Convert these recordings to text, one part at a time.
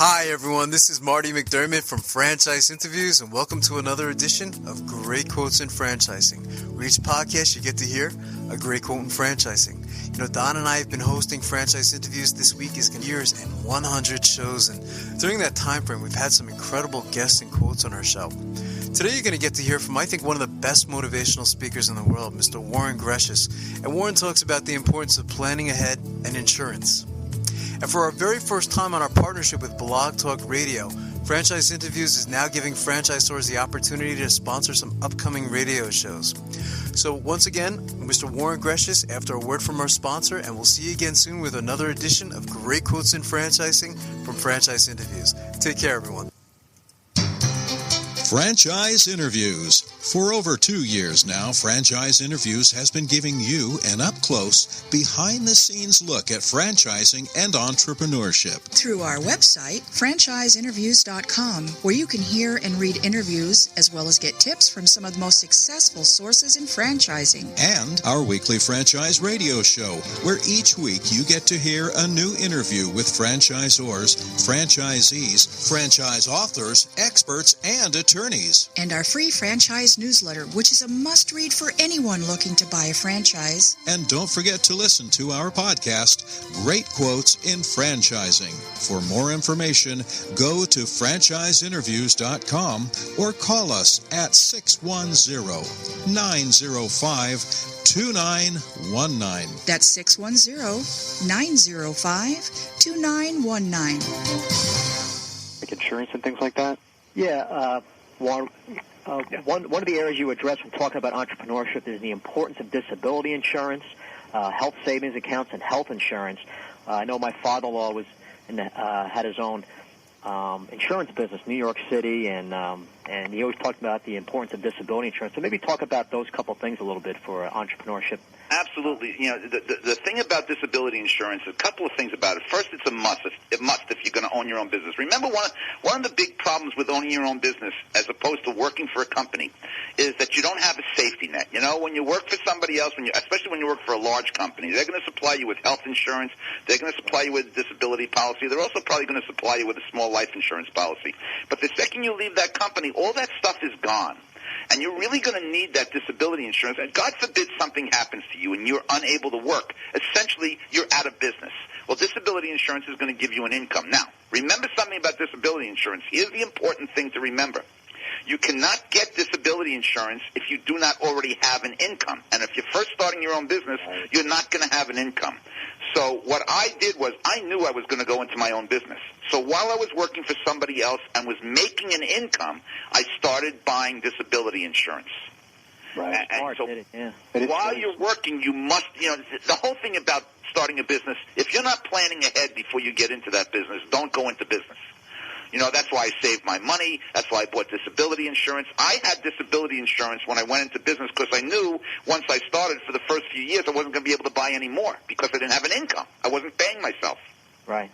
Hi everyone, this is Marty McDermott from Franchise Interviews, and welcome to another edition of Great Quotes in Franchising, where each podcast you get to hear a great quote in franchising. You know, Don and I have been hosting Franchise Interviews. This week is years and 100 shows, and during that time frame we've had some incredible guests and quotes on our show. Today you're going to get to hear from, I think, one of the best motivational speakers in the world, Mr. Warren Greshes. And Warren talks about the importance of planning ahead and insurance. And for our very first time on our partnership with Blog Talk Radio, Franchise Interviews is now giving franchisors the opportunity to sponsor some upcoming radio shows. So once again, Mr. Warren Greshes, after a word from our sponsor, and we'll see you again soon with another edition of Great Quotes in Franchising from Franchise Interviews. Take care, everyone. Franchise Interviews. For over 2 years now, Franchise Interviews has been giving you an up-close, behind-the-scenes look at franchising and entrepreneurship. Through our website, franchiseinterviews.com, where you can hear and read interviews, as well as get tips from some of the most successful sources in franchising. And our weekly franchise radio show, where each week you get to hear a new interview with franchisors, franchisees, franchise authors, experts, and attorneys. And our free franchise newsletter, which is a must-read for anyone looking to buy a franchise. And don't forget to listen to our podcast, Great Quotes in Franchising. For more information, go to franchiseinterviews.com or call us at 610-905-2919. That's 610-905-2919. Like insurance and things like that? Yeah, Warren, one of the areas you address when talking about entrepreneurship is the importance of disability insurance, health savings accounts, and health insurance. I know my father-in-law was had his own insurance business, New York City, and he always talked about the importance of disability insurance. So maybe talk about those couple things a little bit for entrepreneurship. Absolutely. You know, the thing about disability insurance, a couple of things about it. First, it's a must. If you're going to own your own business. Remember, one of the big problems with owning your own business, as opposed to working for a company, is that you don't have a safety net. You know, when you work for somebody else, especially when you work for a large company, they're going to supply you with health insurance. They're going to supply you with a disability policy. They're also probably going to supply you with a small life insurance policy. But the second you leave that company, all that stuff is gone. And you're really going to need that disability insurance. And God forbid something happens to you and you're unable to work. Essentially, you're out of business. Well, disability insurance is going to give you an income. Now, remember something about disability insurance. Here's the important thing to remember. You cannot get disability insurance if you do not already have an income. And if you're first starting your own business, you're not going to have an income. So what I did was I knew I was going to go into my own business. So while I was working for somebody else and was making an income, I started buying disability insurance. Right. And so while you're working, you must, the whole thing about starting a business, if you're not planning ahead before you get into that business, don't go into business. You know, that's why I saved my money. That's why I bought disability insurance. I had disability insurance when I went into business because I knew once I started for the first few years I wasn't going to be able to buy any more because I didn't have an income. I wasn't paying myself. Right.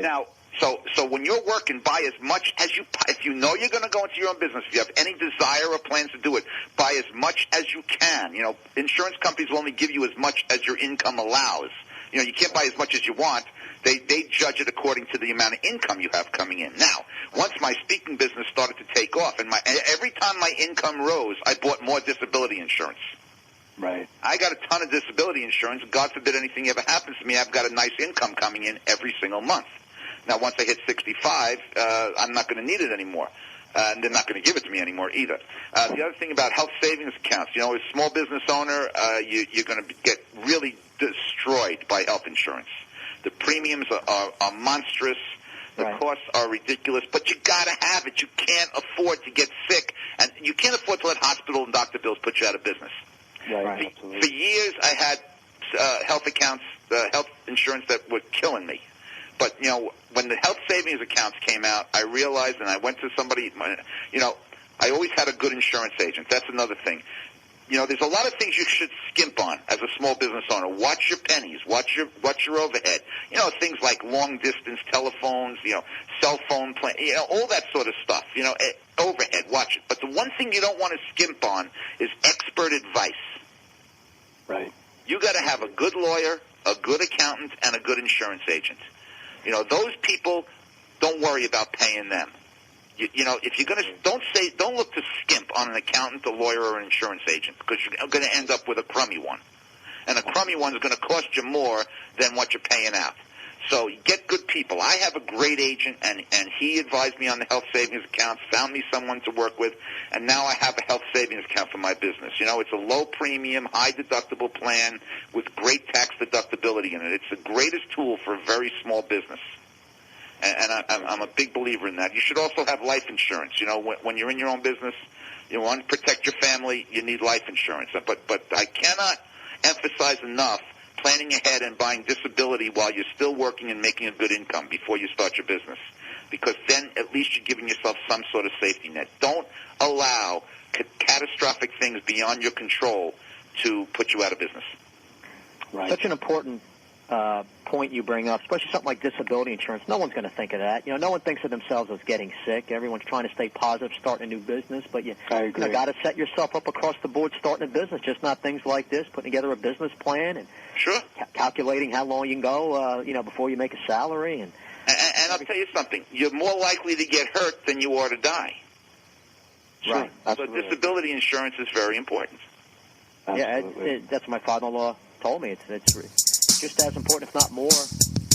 Now, so when you're working, buy as much as if you know you're going to go into your own business, if you have any desire or plans to do it, buy as much as you can. You know, insurance companies will only give you as much as your income allows. You know, you can't buy as much as you want. They judge it according to the amount of income you have coming in. Now, once my speaking business started to take off, and every time my income rose, I bought more disability insurance. Right. I got a ton of disability insurance. God forbid anything ever happens to me, I've got a nice income coming in every single month. Now, once I hit 65, I'm not going to need it anymore. And they're not going to give it to me anymore either. The other thing about health savings accounts, you know, as a small business owner, you're going to get really destroyed by health insurance. The premiums are monstrous. The costs are ridiculous. But you got to have it. You can't afford to get sick. And you can't afford to let hospital and doctor bills put you out of business. Right. For years, I had health accounts, health insurance that were killing me. But, you know, when the health savings accounts came out, I realized, and I went to somebody, you know, I always had a good insurance agent. That's another thing. You know, there's a lot of things you should skimp on as a small business owner. Watch your pennies. Watch your overhead. You know, things like long-distance telephones, you know, cell phone plan, you know, all that sort of stuff. You know, overhead, watch it. But the one thing you don't want to skimp on is expert advice. Right. You got to have a good lawyer, a good accountant, and a good insurance agent. You know, those people don't worry about paying them. You know, if you're going to, don't look to skimp on an accountant, a lawyer, or an insurance agent, because you're going to end up with a crummy one. And a crummy one is going to cost you more than what you're paying out. So get good people. I have a great agent, and he advised me on the health savings accounts, found me someone to work with, and now I have a health savings account for my business. You know, it's a low premium, high deductible plan with great tax deductibility in it. It's the greatest tool for a very small business. And I'm a big believer in that. You should also have life insurance. You know, when you're in your own business, you want to protect your family, you need life insurance. But I cannot emphasize enough planning ahead and buying disability while you're still working and making a good income before you start your business, because then at least you're giving yourself some sort of safety net. Don't allow catastrophic things beyond your control to put you out of business. Right. Such an important point you bring up, especially something like disability insurance. No one's going to think of that. You know, no one thinks of themselves as getting sick. Everyone's trying to stay positive, starting a new business, but you got to set yourself up across the board starting a business, just not things like this, putting together a business plan and sure, calculating how long you can go, before you make a salary. And I'll tell you something, you're more likely to get hurt than you are to die. Right. So disability insurance is very important. Yeah, that's what my father-in-law told me. It's just as important, if not more,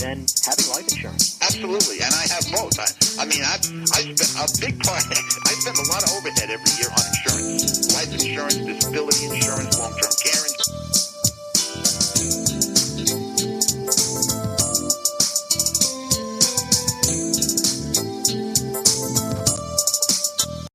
than having life insurance. Absolutely, and I have both. I spend a big part. I spend a lot of overhead every year on insurance, life insurance.